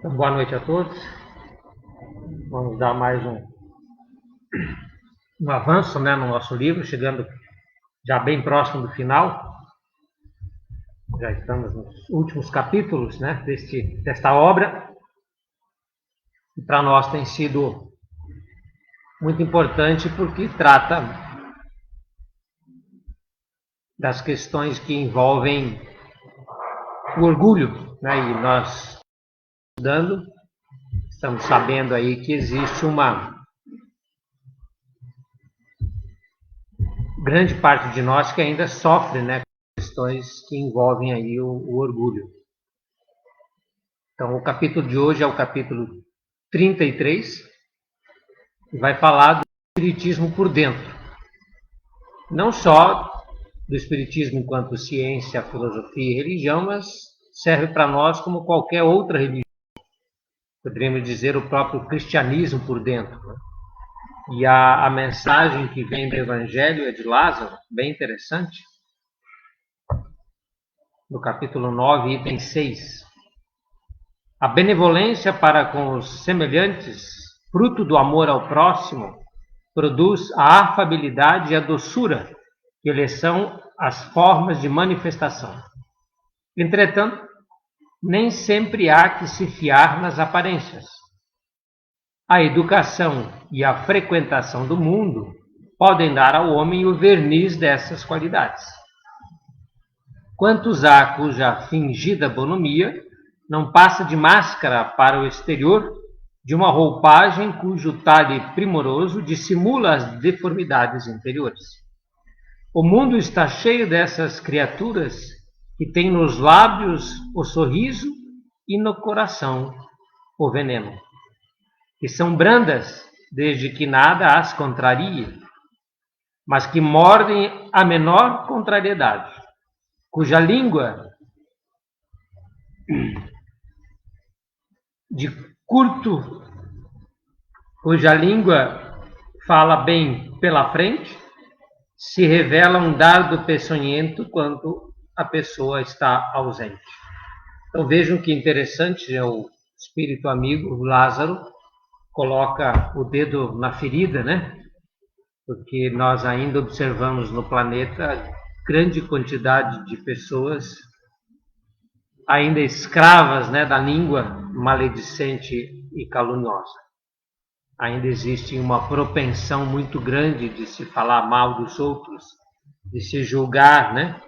Então, boa noite a todos. Vamos dar mais um avanço, né, no nosso livro, chegando já bem próximo do final. Já estamos nos últimos capítulos, né, desta obra. E para nós tem sido muito importante porque trata das questões que envolvem o orgulho, né, e nós estamos sabendo aí que existe uma grande parte de nós que ainda sofre, né, com questões que envolvem aí o orgulho. Então, o capítulo de hoje é o capítulo 33 e vai falar do espiritismo por dentro. Não só do espiritismo enquanto ciência, filosofia e religião, mas serve para nós como qualquer outra religião. Poderíamos dizer o próprio cristianismo por dentro, né? E a mensagem que vem do Evangelho é de Lázaro, bem interessante. No capítulo 9, item 6. A benevolência para com os semelhantes, fruto do amor ao próximo, produz a afabilidade e a doçura, que lhes são as formas de manifestação. Entretanto, nem sempre há que se fiar nas aparências. A educação e a frequentação do mundo podem dar ao homem o verniz dessas qualidades. Quantos há cuja fingida bonomia não passa de máscara para o exterior, de uma roupagem cujo talhe primoroso dissimula as deformidades interiores. O mundo está cheio dessas criaturas que têm nos lábios o sorriso e no coração o veneno, que são brandas desde que nada as contrarie, mas que mordem a menor contrariedade, cuja língua fala bem pela frente, se revela um dardo peçonhento quando a pessoa está ausente. Então vejam que interessante, é o espírito amigo, o Lázaro, coloca o dedo na ferida, né? Porque nós ainda observamos no planeta grande quantidade de pessoas ainda escravas, né, da língua maledicente e caluniosa. Ainda existe uma propensão muito grande de se falar mal dos outros, de se julgar, né?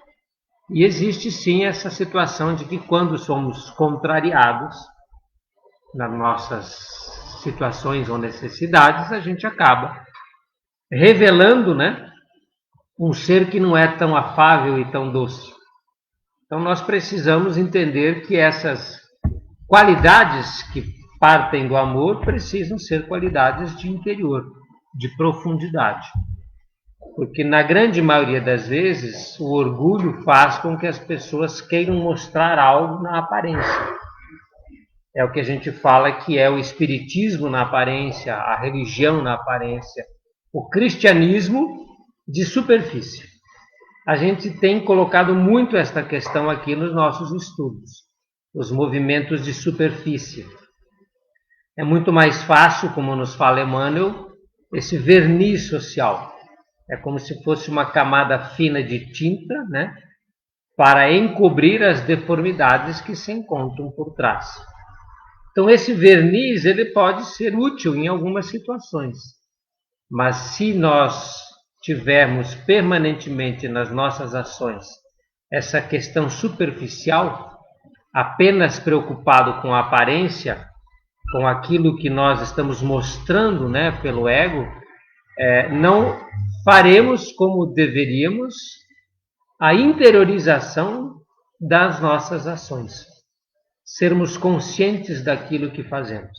E existe sim essa situação de que quando somos contrariados nas nossas situações ou necessidades, a gente acaba revelando, né, um ser que não é tão afável e tão doce. Então nós precisamos entender que essas qualidades que partem do amor precisam ser qualidades de interior, de profundidade. Porque na grande maioria das vezes o orgulho faz com que as pessoas queiram mostrar algo na aparência. É o que a gente fala que é o espiritismo na aparência, a religião na aparência, o cristianismo de superfície. A gente tem colocado muito esta questão aqui nos nossos estudos, os movimentos de superfície. É muito mais fácil, como nos fala Emmanuel, esse verniz social. É como se fosse uma camada fina de tinta, né, para encobrir as deformidades que se encontram por trás. Então esse verniz ele pode ser útil em algumas situações, mas se nós tivermos permanentemente nas nossas ações essa questão superficial, apenas preocupado com a aparência, com aquilo que nós estamos mostrando, né, pelo ego, não faremos como deveríamos a interiorização das nossas ações, sermos conscientes daquilo que fazemos.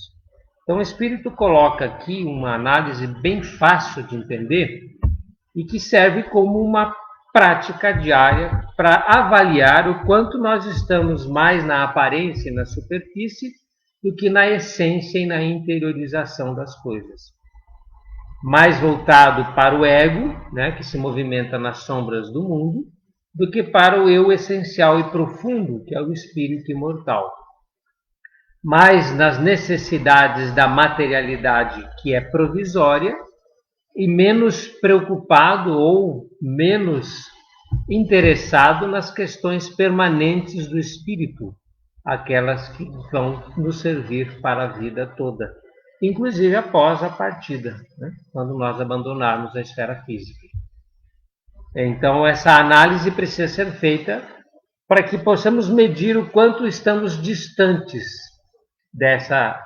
Então o Espírito coloca aqui uma análise bem fácil de entender e que serve como uma prática diária para avaliar o quanto nós estamos mais na aparência e na superfície do que na essência e na interiorização das coisas. Mais voltado para o ego, né, que se movimenta nas sombras do mundo, do que para o eu essencial e profundo, que é o espírito imortal. mais nas necessidades da materialidade, que é provisória, e menos preocupado ou menos interessado nas questões permanentes do espírito, aquelas que vão nos servir para a vida toda, inclusive após a partida, né? Quando nós abandonarmos a esfera física. Então, essa análise precisa ser feita para que possamos medir o quanto estamos distantes dessa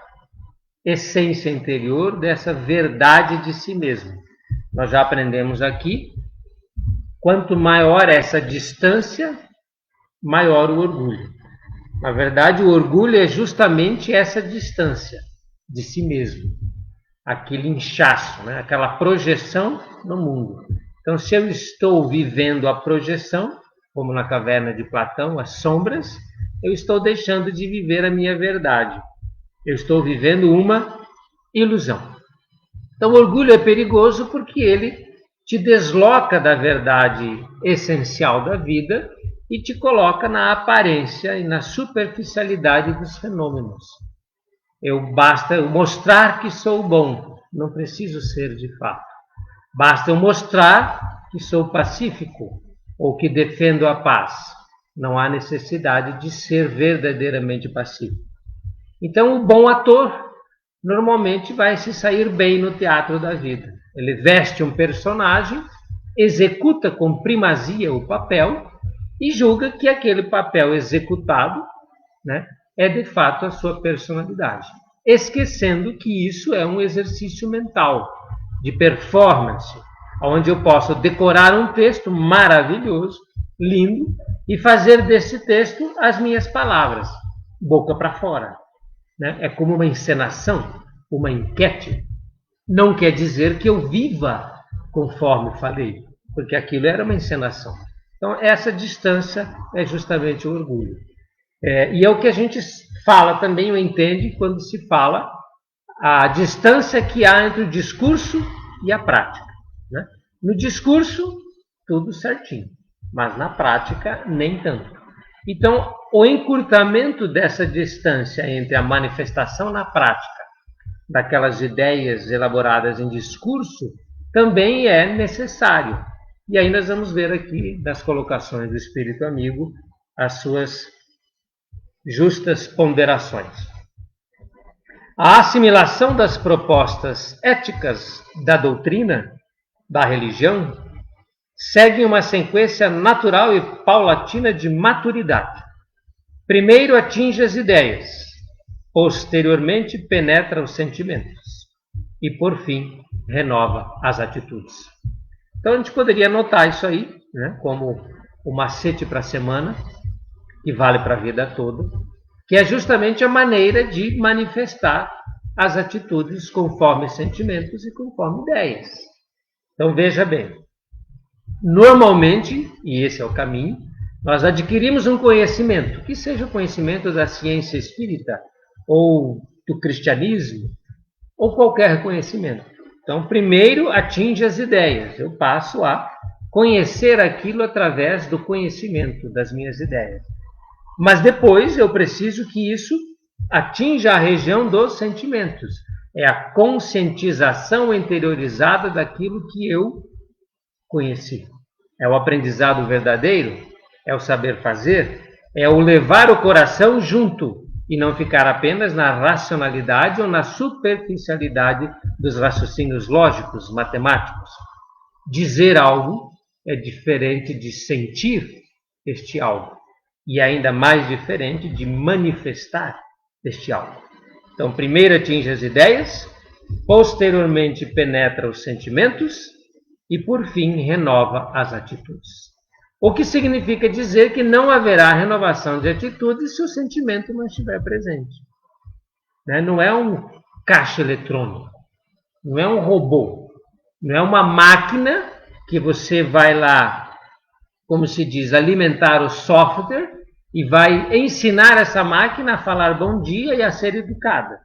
essência interior, dessa verdade de si mesmo. Nós já aprendemos aqui, quanto maior essa distância, maior o orgulho. Na verdade, o orgulho é justamente essa distância de si mesmo, aquele inchaço, né? Aquela projeção no mundo. Então, se eu estou vivendo a projeção, como na caverna de Platão, as sombras, eu estou deixando de viver a minha verdade. Eu estou vivendo uma ilusão. Então, o orgulho é perigoso porque ele te desloca da verdade essencial da vida e te coloca na aparência e na superficialidade dos fenômenos. Basta eu mostrar que sou bom, não preciso ser de fato. Basta eu mostrar que sou pacífico ou que defendo a paz. Não há necessidade de ser verdadeiramente pacífico. Então, o bom ator normalmente vai se sair bem no teatro da vida. Ele veste um personagem, executa com primazia o papel e julga que aquele papel executado, né, é de fato a sua personalidade, esquecendo que isso é um exercício mental, de performance, onde eu posso decorar um texto maravilhoso, lindo, e fazer desse texto as minhas palavras, boca para fora. Né? É como uma encenação, uma enquete. Não quer dizer que eu viva conforme falei, porque aquilo era uma encenação. Então, essa distância é justamente o orgulho. E é o que a gente fala também, ou entende, quando se fala a distância que há entre o discurso e a prática. Né? No discurso, tudo certinho, mas na prática, nem tanto. Então, o encurtamento dessa distância entre a manifestação na prática daquelas ideias elaboradas em discurso também é necessário. E aí nós vamos ver aqui, das colocações do Espírito Amigo, as suas justas ponderações. A assimilação das propostas éticas da doutrina, da religião, segue uma sequência natural e paulatina de maturidade. Primeiro atinge as ideias, posteriormente penetra os sentimentos e, por fim, renova as atitudes. Então, a gente poderia anotar isso aí, né, como um macete para a semana, que vale para a vida toda, que é justamente a maneira de manifestar as atitudes conforme sentimentos e conforme ideias. Então, veja bem, normalmente, e esse é o caminho, nós adquirimos um conhecimento, que seja o conhecimento da ciência espírita, ou do cristianismo, ou qualquer conhecimento. Então, primeiro atinge as ideias, eu passo a conhecer aquilo através do conhecimento das minhas ideias. Mas depois eu preciso que isso atinja a região dos sentimentos. É a conscientização interiorizada daquilo que eu conheci. É o aprendizado verdadeiro, é o saber fazer, é o levar o coração junto e não ficar apenas na racionalidade ou na superficialidade dos raciocínios lógicos, matemáticos. Dizer algo é diferente de sentir este algo. E ainda mais diferente de manifestar este algo. Então, primeiro atinge as ideias, posteriormente penetra os sentimentos e, por fim, renova as atitudes. O que significa dizer que não haverá renovação de atitudes se o sentimento não estiver presente. Não é um caixa eletrônico, não é um robô, não é uma máquina que você vai lá, como se diz, alimentar o software e vai ensinar essa máquina a falar bom dia e a ser educada.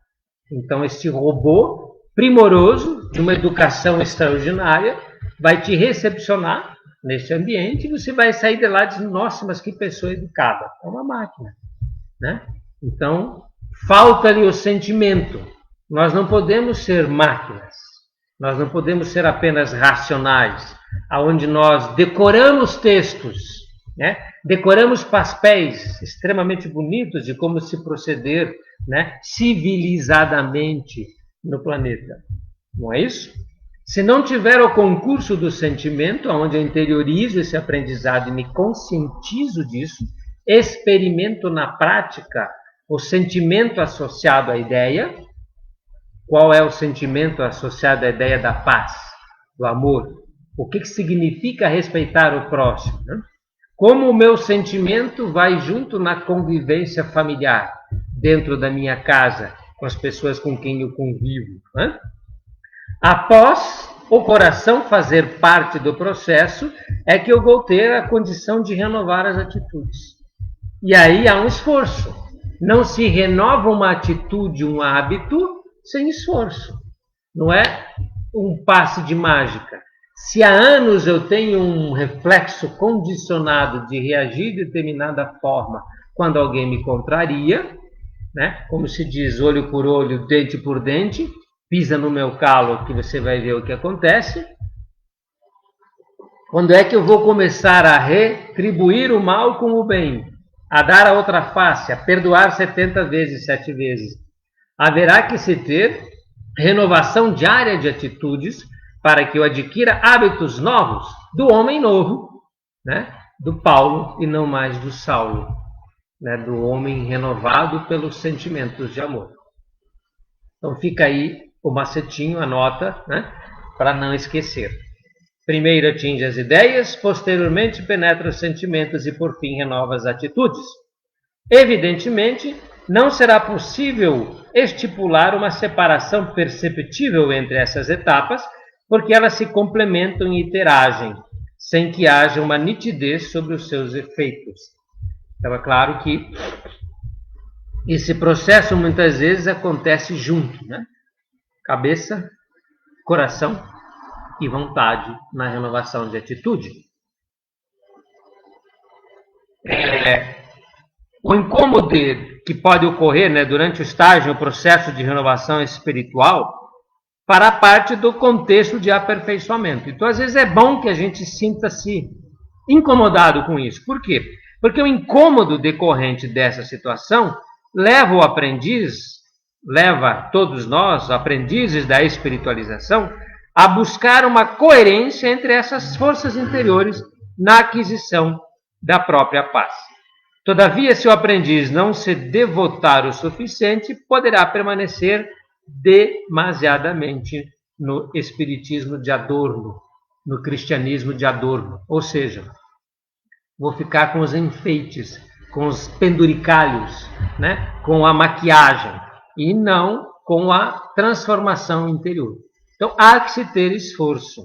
Então, esse robô primoroso, de uma educação extraordinária, vai te recepcionar nesse ambiente e você vai sair de lá dizendo, nossa, mas que pessoa educada. É uma máquina. Né? Então, falta-lhe o sentimento. Nós não podemos ser máquinas, nós não podemos ser apenas racionais, aonde nós decoramos textos, né? Decoramos papéis extremamente bonitos de como se proceder, né, civilizadamente no planeta. Não é isso? Se não tiver o concurso do sentimento, onde eu interiorizo esse aprendizado e me conscientizo disso, experimento na prática o sentimento associado à ideia. Qual é o sentimento associado à ideia da paz, do amor? O que significa respeitar o próximo, né? Como o meu sentimento vai junto na convivência familiar, dentro da minha casa, com as pessoas com quem eu convivo, né? Após o coração fazer parte do processo, é que eu vou ter a condição de renovar as atitudes. E aí há um esforço. Não se renova uma atitude, um hábito, sem esforço. Não é um passe de mágica. Se há anos eu tenho um reflexo condicionado de reagir de determinada forma quando alguém me contraria, né? Como se diz, olho por olho, dente por dente, pisa no meu calo que você vai ver o que acontece. Quando é que eu vou começar a retribuir o mal com o bem? A dar a outra face, a perdoar 70 vezes, 7 vezes. Haverá que se ter renovação diária de atitudes para que eu adquira hábitos novos do homem novo, né? Do Paulo e não mais do Saulo, né? Do homem renovado pelos sentimentos de amor. Então fica aí o macetinho, a nota, né? Para não esquecer. Primeiro atinge as ideias, posteriormente penetra os sentimentos e por fim renova as atitudes. Evidentemente, não será possível estipular uma separação perceptível entre essas etapas, porque elas se complementam e interagem, sem que haja uma nitidez sobre os seus efeitos. Então é claro que esse processo muitas vezes acontece junto, né? Cabeça, coração e vontade na renovação de atitude. O incômodo que pode ocorrer, né, durante o estágio, o processo de renovação espiritual, fará parte do contexto de aperfeiçoamento. Então, às vezes é bom que a gente sinta-se incomodado com isso. Por quê? Porque o incômodo decorrente dessa situação leva o aprendiz, leva todos nós, aprendizes da espiritualização, a buscar uma coerência entre essas forças interiores na aquisição da própria paz. Todavia, se o aprendiz não se devotar o suficiente, poderá permanecer demasiadamente no espiritismo de Adorno, no cristianismo de Adorno. Ou seja, vou ficar com os enfeites, com os penduricalhos, né? Com a maquiagem, e não com a transformação interior. Então, há que se ter esforço.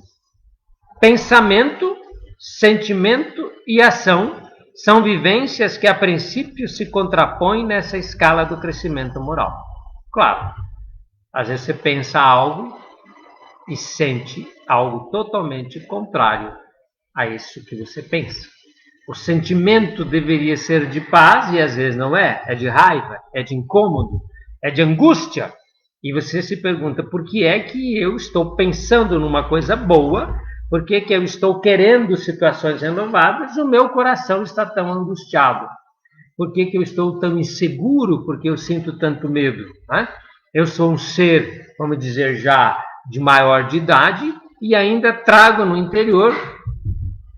Pensamento, sentimento e ação são vivências que, a princípio, se contrapõem nessa escala do crescimento moral. Claro, às vezes você pensa algo e sente algo totalmente contrário a isso que você pensa. O sentimento deveria ser de paz e às vezes não é. É de raiva, é de incômodo, é de angústia. E você se pergunta, por que é que eu estou pensando numa coisa boa? Por que eu estou querendo situações renovadas? O meu coração está tão angustiado. Por que eu estou tão inseguro? Porque eu sinto tanto medo, né? Eu sou um ser, vamos dizer, já de maior de idade e ainda trago no interior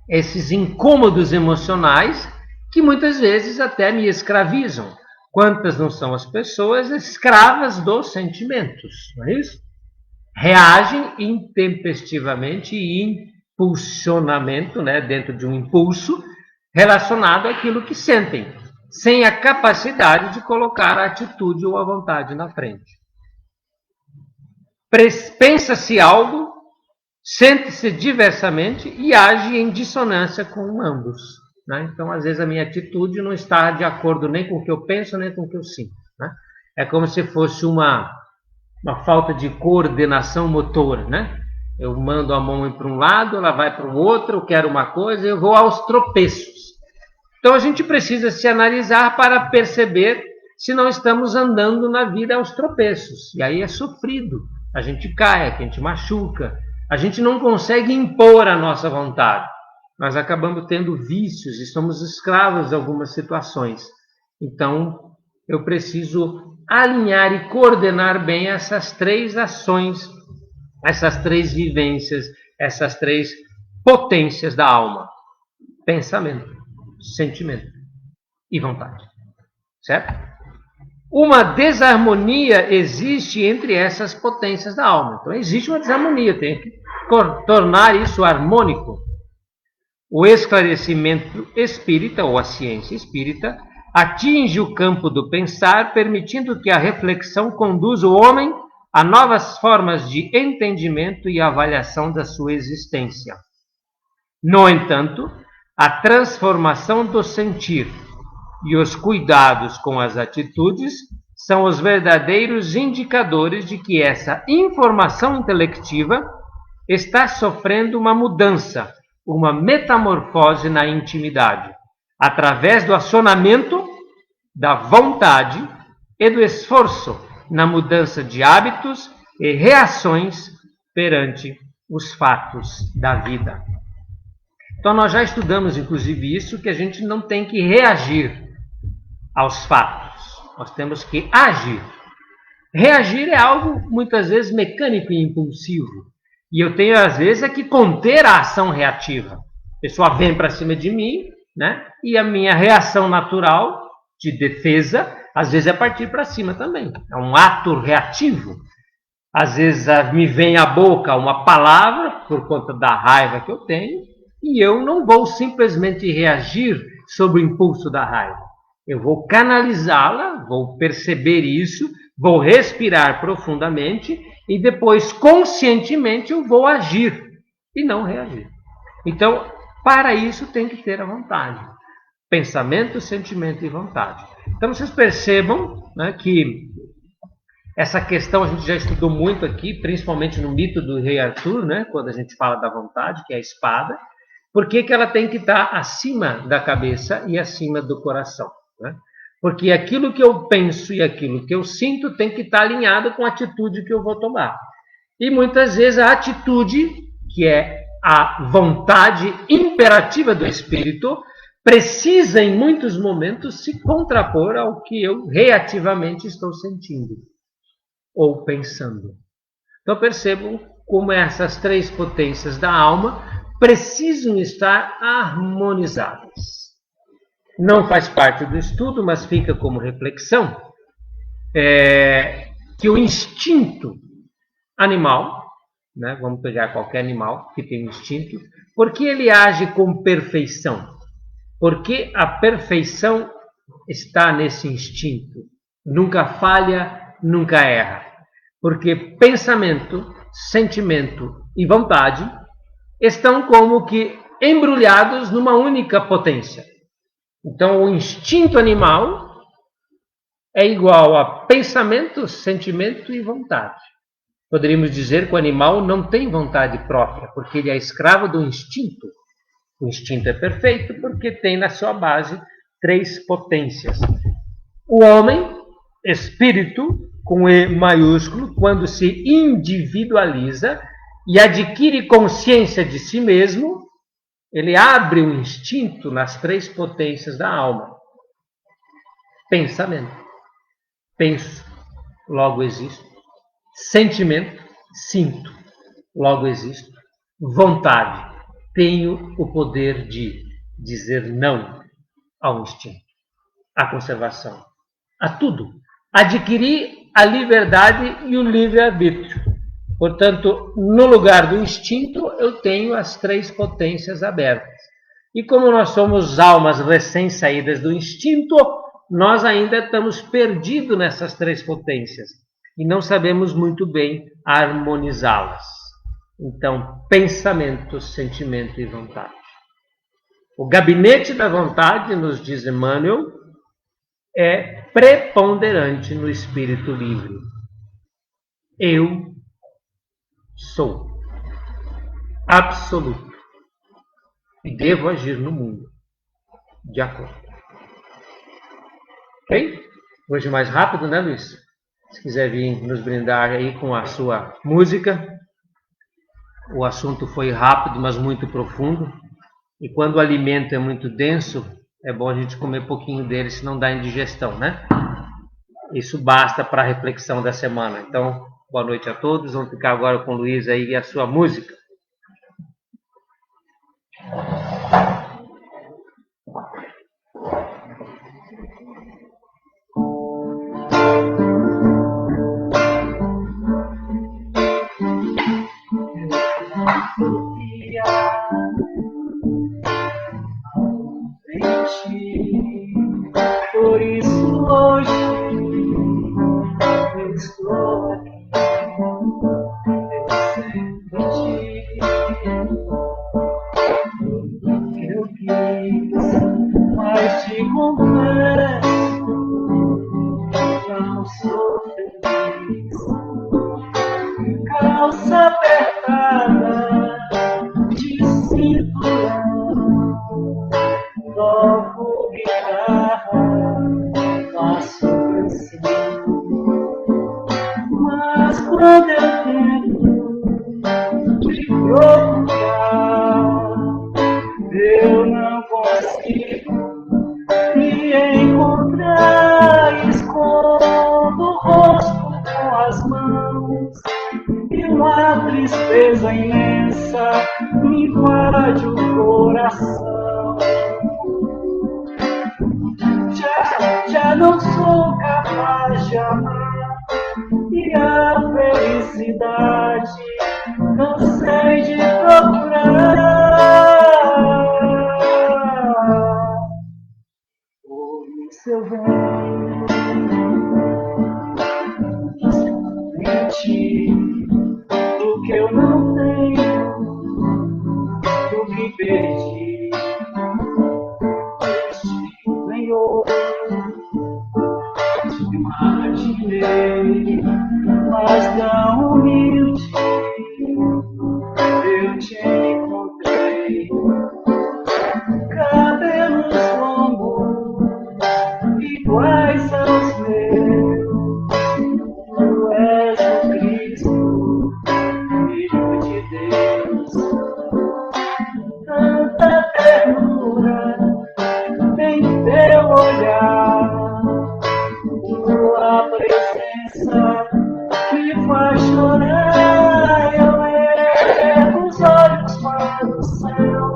esses incômodos emocionais que muitas vezes até me escravizam. Quantas não são as pessoas escravas dos sentimentos, não é isso? Reagem intempestivamente e impulsionamento, né, dentro de um impulso relacionado àquilo que sentem, sem a capacidade de colocar a atitude ou a vontade na frente. Pensa-se algo, sente-se diversamente e age em dissonância com ambos, né? Então, às vezes, a minha atitude não está de acordo nem com o que eu penso, nem com o que eu sinto, né? É como se fosse uma falta de coordenação motora, né? Eu mando a mão para um lado, ela vai para o outro, eu quero uma coisa, eu vou aos tropeços. Então, a gente precisa se analisar para perceber se não estamos andando na vida aos tropeços. E aí é sofrido. A gente cai, a gente machuca. A gente não consegue impor a nossa vontade. Nós acabamos tendo vícios e somos escravos de algumas situações. Então, eu preciso alinhar e coordenar bem essas três ações, essas três vivências, essas três potências da alma: pensamento, sentimento e vontade. Certo? Uma desarmonia existe entre essas potências da alma. Então, existe uma desarmonia, tem que tornar isso harmônico. O esclarecimento espírita, ou a ciência espírita, atinge o campo do pensar, permitindo que a reflexão conduza o homem a novas formas de entendimento e avaliação da sua existência. No entanto, a transformação do sentir e os cuidados com as atitudes são os verdadeiros indicadores de que essa informação intelectiva está sofrendo uma mudança, uma metamorfose na intimidade, através do acionamento da vontade e do esforço na mudança de hábitos e reações perante os fatos da vida. Então, nós já estudamos, inclusive, isso, que a gente não tem que reagir aos fatos, nós temos que agir. Reagir é algo, muitas vezes, mecânico e impulsivo. E eu tenho, às vezes, é que conter a ação reativa. A pessoa vem para cima de mim, né? E a minha reação natural de defesa, às vezes, é partir para cima também. É um ato reativo. Às vezes, me vem à boca uma palavra, por conta da raiva que eu tenho, e eu não vou simplesmente reagir sob o impulso da raiva. Eu vou canalizá-la, vou perceber isso, vou respirar profundamente e depois, conscientemente, eu vou agir e não reagir. Então, para isso, tem que ter a vontade. Pensamento, sentimento e vontade. Então, vocês percebam, né, que essa questão a gente já estudou muito aqui, principalmente no mito do Rei Arthur, né, quando a gente fala da vontade, que é a espada. Por que ela tem que estar acima da cabeça e acima do coração? Né? Porque aquilo que eu penso e aquilo que eu sinto tem que estar alinhado com a atitude que eu vou tomar. E muitas vezes a atitude, que é a vontade imperativa do espírito, precisa em muitos momentos se contrapor ao que eu reativamente estou sentindo ou pensando. Então percebam como essas três potências da alma precisam estar harmonizadas. Não faz parte do estudo, mas fica como reflexão, que o instinto animal, né, vamos pegar qualquer animal que tem instinto, por que ele age com perfeição? Porque a perfeição está nesse instinto. Nunca falha, nunca erra. Porque pensamento, sentimento e vontade estão como que embrulhados numa única potência. Então, o instinto animal é igual a pensamento, sentimento e vontade. Poderíamos dizer que o animal não tem vontade própria, porque ele é escravo do instinto. O instinto é perfeito porque tem na sua base três potências. O homem, espírito, com E maiúsculo, quando se individualiza e adquire consciência de si mesmo, ele abre o instinto nas três potências da alma. Pensamento. Penso, logo existo. Sentimento. Sinto, logo existo. Vontade. Tenho o poder de dizer não ao instinto, à conservação, a tudo. Adquirir a liberdade e o livre-arbítrio. Portanto, no lugar do instinto, eu tenho as três potências abertas. E como nós somos almas recém-saídas do instinto, nós ainda estamos perdidos nessas três potências e não sabemos muito bem harmonizá-las. Então, pensamento, sentimento e vontade. O gabinete da vontade, nos diz Emmanuel, é preponderante no espírito livre. Eu sou absoluto e devo agir no mundo de acordo. Ok? Hoje mais rápido, né, Luiz? Se quiser vir nos brindar aí com a sua música. O assunto foi rápido, mas muito profundo. E quando o alimento é muito denso, é bom a gente comer pouquinho dele, senão dá indigestão, né? Isso basta para a reflexão da semana. Então, boa noite a todos. Vamos ficar agora com o Luiz aí e a sua música. Por isso hoje eu estou aqui, eu senti tudo que eu quis, mas te confesso, não sou feliz. Calça apertada de cinturão, toco guitarra, faço canção, mas quando eu tento te procurar, eu não consigo me encontrar. Escondo o rosto com as mãos e uma tristeza imensa me invade o coração. Já não sou capaz de amar, e a felicidade cansei de procurar. Por isso eu venho mentir do que eu não tenho, do que perdi. Senhor, imaginei, mas tão humilde eu te encontrei. Cabelos longos iguais aos meus, tu és o Cristo, Filho de Deus. Tanta ternura em teu olhar, tua presença me faz chorar. Eu ergo os olhos para o céu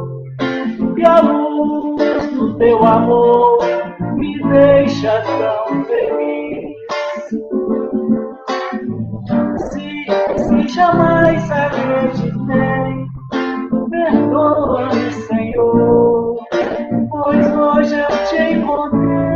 e a luz do teu amor me deixa tão feliz. Se jamais acreditei, perdoa-me, Senhor, pois hoje eu te encontrei.